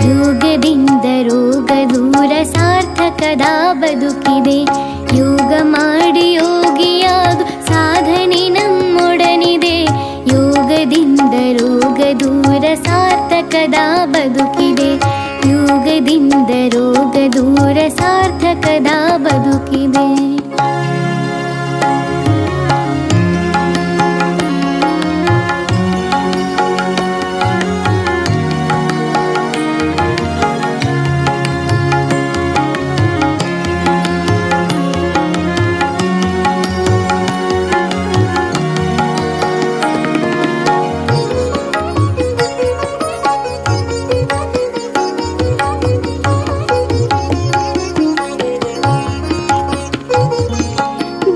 ಯೋಗದಿಂದ ರೋಗ ದೂರ ಸಾರ್ಥಕದ ಬದುಕಿದೆ. ಯೋಗ ಮಾಡಿ ಯೋಗಿಯಾಗು ಸಾಧನೆ ನಮ್ಮೊಡನಿದೆ. ಯೋಗದಿಂದ ರೋಗ ದೂರ ಸಾರ್ಥಕದ ಬದುಕಿದೆ. ಯೋಗದಿಂದ ರೋಗ ದೂರ ಸಾರ್ಥಕದ ಬದುಕಿದೆ.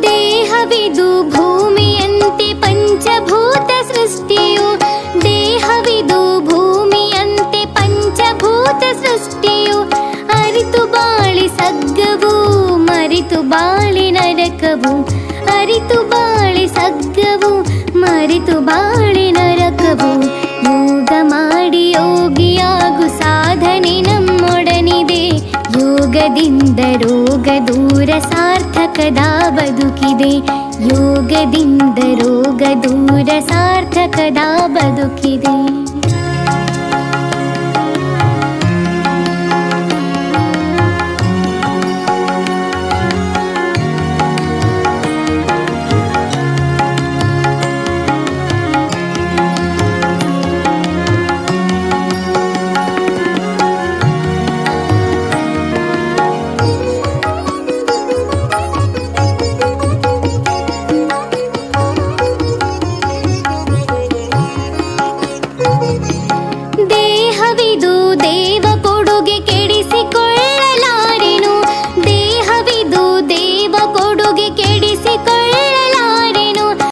ದೇಹವಿದು ಭೂಮಿಯಂತೆ ಪಂಚಭೂತ ಸೃಷ್ಟಿಯು. ದೇಹವಿದು ಭೂಮಿಯಂತೆ ಪಂಚಭೂತ ಸೃಷ್ಟಿಯು. ಅರಿತು ಬಾಳಿ ಸಗ್ಗವು ಮರಿತು ಬಾಳಿ ನರಕವು. ಅರಿತು ಬಾಳಿ ಸಗ್ಗವು ಮರಿತು ಬಾಳಿ ನರಕವು. ಯೋಗ ಮಾಡಿ ಯೋಗಿಯಾಗು ಸಾಧನೆ ನಮ್ಮೊಡನಿದೆ. ಯೋಗದಿಂದ ರೋಗ ದೂರ ಸಾರ್ಥಕದ ಬದುಕಿದೆ. ಯೋಗದಿಂದ ರೋಗ ದೂರ ಸಾರ್ಥಕದ ಬದುಕಿದೆ.